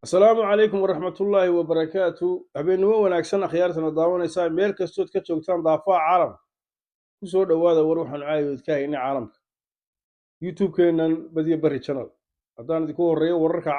السلام عليكم ورحمة الله وبركاته. habeenimo wanaagsan akhyaartana daawanaysa meel kastood ka joogtaan daafaha caalamka ku soo dhawaada war waxaan caawiyood ka haynay caalamka youtube-keenan badiya bari channel haddaan idinku horeeyo wararka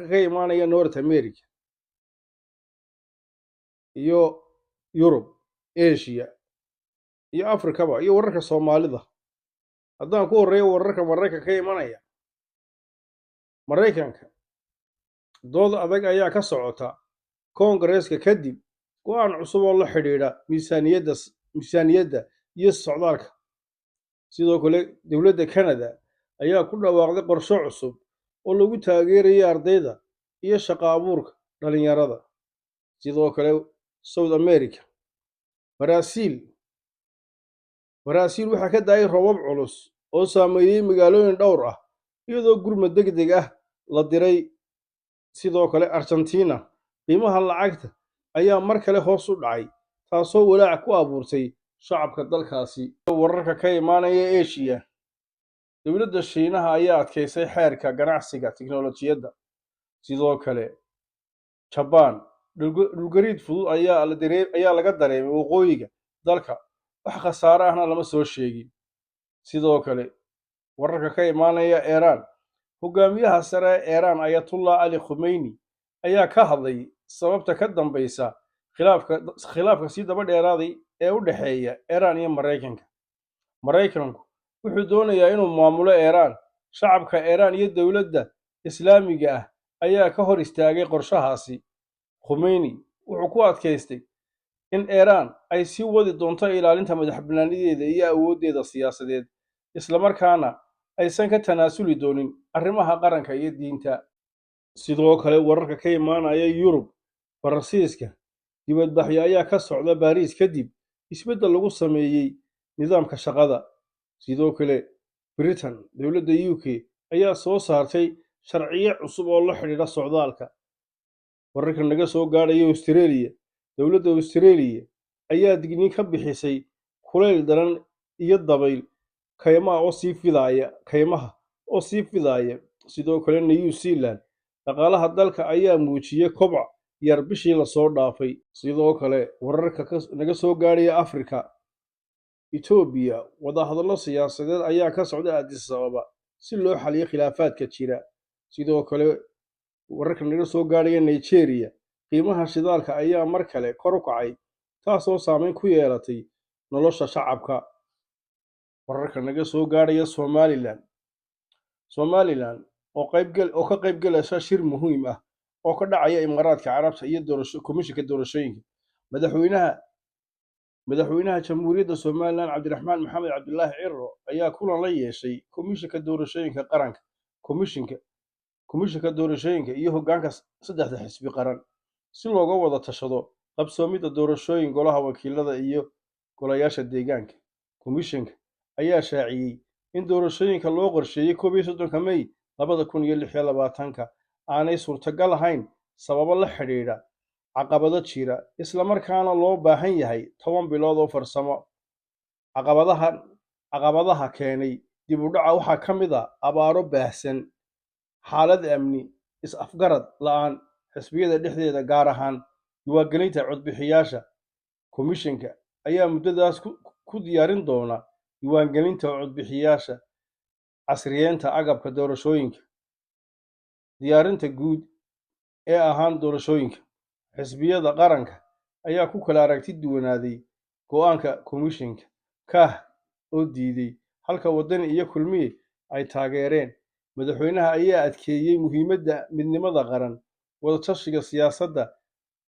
ka imaanaya North America iyo Europe, Asia iyo Afrikaba iyo wararka Soomaalida. haddaan ku horeeyo wararka Mareykanka ka imaanaya Mareykanka dood adag ayaa ka socota Koongareeska kadib go'aan cusub oo la xidhiidha miisaaniyadda iyo socdaalka. sidoo kale dowladda Canada ayaa ku dhawaaqday qorshe cusub oo lagu taageerayo ardayda iyo shaqo abuurka dhalinyarada. sidoo kale South America Brazil waxaa ka da'ay roobab culus oo saameeyay magaalooyin dhowr ah iyadoo gurmad degdeg ah la diray. sidoo kale Argentina qiimaha lacagta ayaa mar kale hoos u dhacay taasoo walaac ku abuurtay shacabka dalkaasi. wararka ka imaanaya Asia dowladda Shiinaha ayaa adkeysay xeerka ganacsiga tiknoolajiyadda. sidoo kale Japan dhulgariir fudud ayaa laga dareemay waqooyiga dalka, wax khasaare ahna lama soo sheegin. sidoo kale wararka ka imaanaya Iran hogaamiyaha sare ee Iran Ayatollah Ali Khamenei ayaa ka hadlay sababta ka dambaysa khilaafka sii daba dheeraaday ee u dhexeeya Iran iyo Mareykanka. Mareykanku wuxuu doonayaa inuu maamulo Iran. shacabka Iran iyo dowladda Islaamiga ah ayaa ka hor istaagay qorshahaasi. Khamenei wuxuu ku adkaystay in Iran ay sii wadi doonto ilaalinta madaxbannaanideeda iyo awooddeeda siyaasadeed, isla markaana aysan ka tanaasuli doonin arrimaha qaranka iyo diinta. sidoo kale wararka ka imaanaya Yurub Faransiiska dibadbaxyo ayaa ka socda Bariis kadib isbeddel lagu sameeyay nidaamka shaqada. sidoo kale Britain dowladda UK ayaa soo saartay sharciyo cusub oo la xidhiidha socdaalka. wararka naga soo gaadhaya Australia dowladda Australia ayaa digniin ka bixisay kulayl daran iyo dabayl kaymaha oo sii fidaya. sidoo kale New Zealand dhaqaalaha dalka ayaa muujiyay koboc yar bishii la soo dhaafay. sidoo kale wararka naga soo gaadhaya Afrika Ethiopia wadahadallo siyaasadeed ayaa ka socda Addis Ababa si loo xalliyo khilaafaadka jira. sidoo kale wararka naga soo gaadhaya Nigeria qiimaha shidaalka ayaa mar kale kor u kacay taasoo saameyn ku yeelatay nolosha shacabka. wararka naga soo gaadhaya Somaliland oo ka qaybgalaysa shir muhiim ah oo ka dhacaya Imaaraadka Carabta iyo komishinka doorashooyinka. madaxweynaha Jamhuuriyadda Somaliland Cabdiraxmaan Maxamed Cabdilaahi Ciro ayaa kulan la yeeshay komishinka doorashooyinka qaranka, komishinka doorashooyinka iyo hoggaanka saddexda xisbi qaran si looga wada tashado qabsoomidda doorashooyin golaha wakiilada iyo golayaasha deegaanka. komishinka ayaa shaaciyay in doorashooyinka loo qorsheeyay 31 May 2026 aanay suurtagal ahayn sababo la xidhiidha caqabado jira, isla markaana loo baahan yahay 10 bilood oo farsamo. caqabadaha keenay dib u dhaca waxaa ka mid ah abaaro baahsan, xaalad amni, is-afgarad la'aan xisbiyada dhexdeeda, gaar ahaan diiwaangelinta codbixiyayaasha. komishinka ayaa muddadaas ku diyaarin doona diiwaangelinta codbixiyayaasha, casriyeynta agabka doorashooyinka, diyaarinta guud ee ahaan doorashooyinka. xisbiyada qaranka ayaa ku kala aragti duwanaaday go'aanka komishinka, KAH oo diiday halka Wadani iyo Kulmiye ay taageereen. madaxweynaha ayaa adkeeyay muhiimadda midnimada qaran, wadatashiga siyaasadda,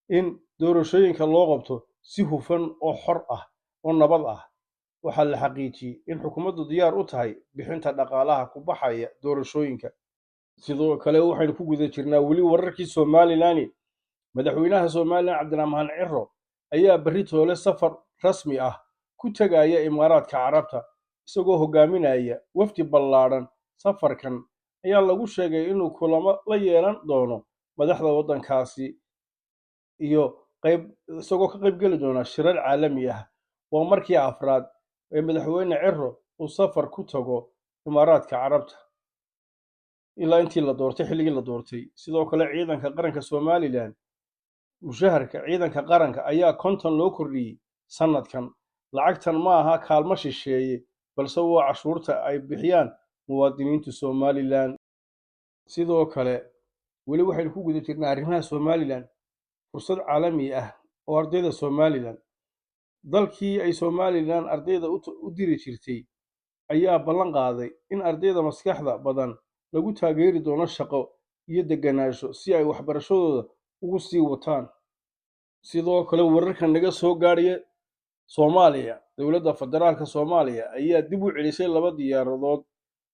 in doorashooyinka loo qabto si hufan oo xor ah oo nabad ah. waxaa la xaqiijiyay in xukuumaddu diyaar u tahay bixinta dhaqaalaha ku baxaya doorashooyinka. sidoo kale waxaynu ku guda jirnaa weli wararkii Somaliland. madaxweynaha Somaliland Cabdiraxmaan Ciro ayaa berri toole safar rasmi ah ku tagaya Imaaraadka Carabta isagoo hogaaminaya wafdi ballaadhan. safarkan ayaa lagu sheegay inuu kulamo la yeelan doono madaxda waddankaasi iyo isagoo ka qaybgeli doona shirar caalami ah. waa markii afraad ee madaxweyne Ciro uu safar ku tago Imaaraadka Carabta. ilaa intii la doortay xilligii la doortay. Sidoo kale ciidanka qaranka Somalilan mushaharka ciidanka qaranka ayaa konton loo kordhiyey sanadkan. Lacagtan ma aha kaalmo shisheeye balse waa cashuurta ay bixiyaan muwaadiniinta Somalilan. Sidoo kale weli waxaynu ku guda jirnaa arrimaha Somalilan. Fursad caalami ah oo ardayda Somalilan dalkii ay Somalilan ardayda u diri jirtay ayaa ballan qaaday in ardayda maskaxda badan lagu taageeri doono shaqo iyo deganaansho si ay waxbarashadooda ugu sii wataan. Sidoo kale wararka naga soo gaaraya Soomaaliya, dowladda federaalka Soomaaliya ayaa dib u celisay 2 diyaaradood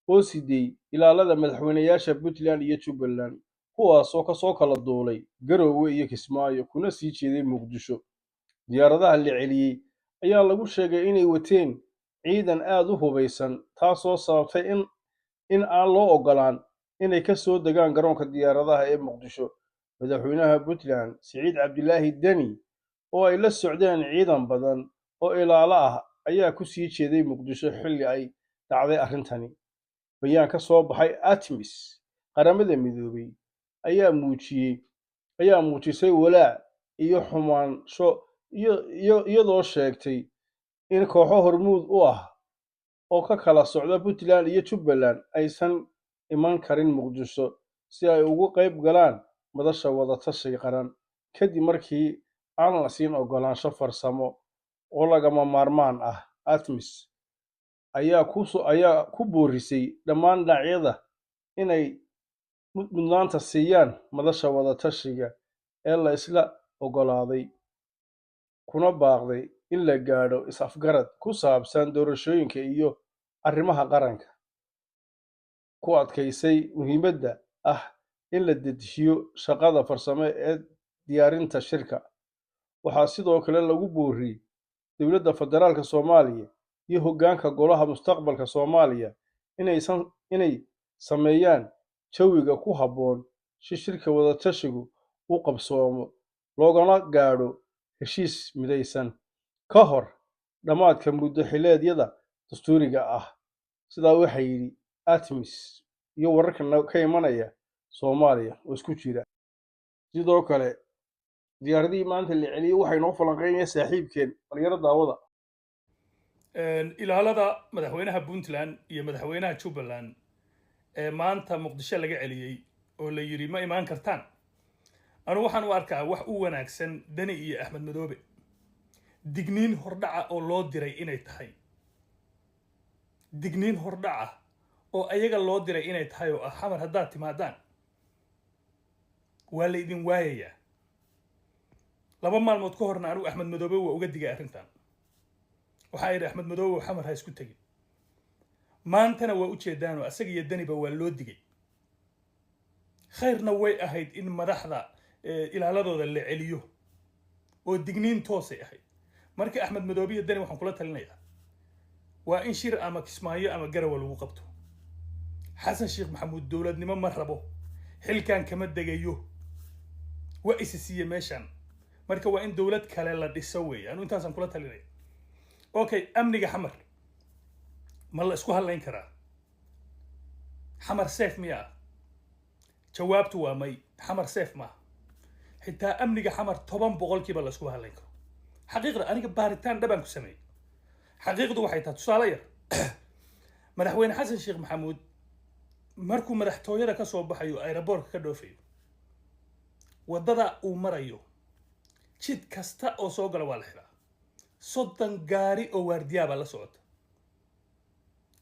oo siday ilaalada madaxweynayaasha Puntland iyo Jubbaland, kuwaasoo ka soo kala duulay Garowe iyo Kismaayo kuna sii jeeday Muqdisho. Diyaaradaha la celiyey ayaa lagu sheegay inay wateen ciidan aad u hubeysan, taasoo sababtay in aan loo ogolaan inay ka soo degaan garoonka diyaaradaha ee Muqdisho. Madaxweynaha Puntland Siciid Cabdilaahi Deni oo ay la socdeen ciidan badan oo ilaalo ah ayaa ku sii jeeday Muqdisho xilli ay dhacday arrintani. Bayaan ka soo baxay ATMIS qaramada midoobay ayaa muujisay walaac iyo xumaansho iyadoo sheegtay in kooxo hormuud u ah oo ka kala socda Puntland iyo Jubbaland aysan iman karin Muqdisho si ay uga qayb galaan madasha wada-tashiga qaran, kadib markii aan la siin ogolaansho farsamo oo lagama maarmaan ah. ATMIS ayaa ku boorisay dhammaan dhinacyada inay mudnaanta siiyaan madasha wada-tashiga ee la isla oggolaaday, kuna baaqday in la gaadho is-afgarad ku saabsan doorashooyinka iyo arrimaha qaranka, ku adkaysay muhiimadda ah in la dedejiyo shaqada farsamo ee diyaarinta shirka. Waxaa sidoo kale lagu booriyey dowladda federaalka Soomaaliya iyo hoggaanka Golaha Mustaqbalka Soomaaliya inay sameeyaan jawiga ku habboon si shirka wada-tashigu u qabsoomo loogana gaadho heshiis midaysan ka hor dhammaadka muddo xileedyada dastuuriga ah. Sidaa waxaa yidhi ATMIS iyo wararka ka imanaya Soomaaliya oo isku jira. Sidoo kale diyaaradihii maanta la celiyey waxay noo falanqeynayaan saaxiibkeen dhalinyaro daawada. ilaalada madaxweynaha Puntland iyo madaxweynaha Jubbaland ee maanta Muqdisho laga celiyey oo la yiri ma imaan kartaan. anu waxaan u arkaa wax u wanaagsan Deni iyo Axmed Madoobe digniin hordhaca oo loo diray inay tahay digniin hordhaca oo ayaga loo diray inay tahay oo xamar haddaad timaadaan waa la idin waayayaa. 2 maalmood ka horna anu Axmed Madoobe waa uga digay arrintan. waxaa yidhi Axmed Madoobe xamar ha isku tagin. maantana waa u jeedaan oo asaga iyo Deniba waa loo digay. khayrna way ahayd in madaxda ilaaladooda la celiyo oo digniin toosay ahayd. marka Axmed Madoobe iyo Deni waxaan kula talinayaa waa in shir ama Kismaayo ama Garowe lagu qabto. xasan sheekh maxamuud dowladnimo ma rabo, xilkan kama degayo, waa isisiye meeshan. marka waa in dowlad kale la dhiso weey. anu intaasan kula talinaya. okay, amniga xamar ma la isku halayn karaa? xamar safe miya? jawaabtu waa may. xamar safe ma xitaa amniga xamar 10% la isku halayn karo. xaqiiqda aniga baaritaan dhaban ku sameeyay. xaqiiqdu waxay tahay tusaale yar. madaxweyne xasan sheekh maxamuud markuu madaxtooyada ka soo baxayo aeroboortka ka dhoofayo, wadada uu marayo jid kasta oo soo gala waa la xiraa. 30 gaari oo waardiyaaba la socota.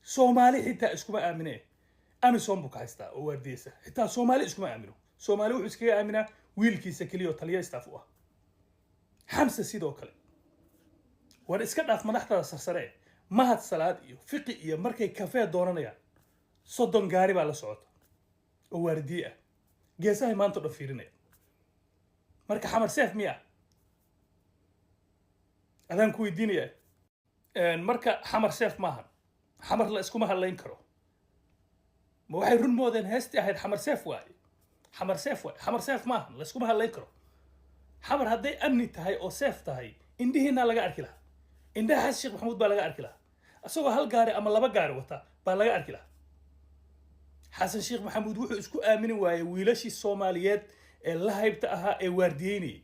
Soomaali xitaa iskuma aaminee. Amisom buu ka haystaa oo waardiyeysa. xitaa Soomaali iskuma aamino. Soomaali wuxuu iskaga aaminaa wiilkiisa kaliya oo taliya staff u ah. xamse sidoo kale war iska dhaaf madaxda sarsare mahad salaad iyo fiqi iyo markay kafee doonanayaan 30 gaari baa la socota oo waardiye ah. geesaha maanta dhan fiirinaya. marka xamar seef miya adaan ku weydiinaya marka xamar seef maaha. xamar la iskuma hadlayn karo. ma waxay run moodeen heesti ahayd xamar seef waaye. xamar seef waaye. xamar seef maaha la iskuma hadlayn karo. xamar hadday amni tahay oo seef tahay indhihiina laga arki lahaa. indhaha xasan sheekh maxamuud baa laga arki lahaa. asagoo hal gaari ama 2 gaari wata baa laga arki lahaa. xasan sheekh maxamuud wuxuu isku aamini waayey wiilashii soomaaliyeed ee la haybta ahaa ee waardiyeynayay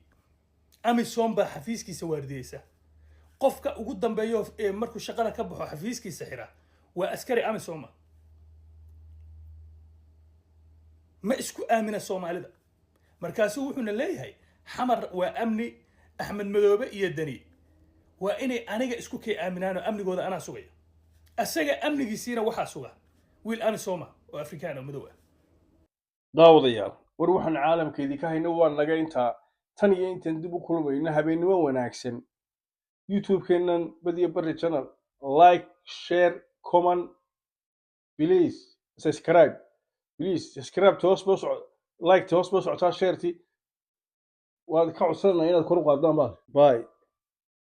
amisom baa xafiiskiisa waardiyeysa qofka ugu dambeeyo ee markuu shaqada ka baxo xafiiskiisa xira waa askari amisoma ma isku aamina soomaalida markaasuu wuxuuna leeyahay xamar waa amni axmed madoobe iyo dani waa inay aniga isku kay aaminaan oo amnigooda anaa sugaya asaga amnigiisiina waxaa suga wiil amisoma oo afrikaan oo madow ah daawadayaal war waxaan caalamkeedii ka hayno waa naga intaa tan iyo intaan dib u kulmayno habeennimo wanaagsan youtube-keennan badiya barri channel like share comment please subscribe hoos boo socdo like hoos boo socotaa shareti waad ka codsanaya inaad kor u qaadaan baa bye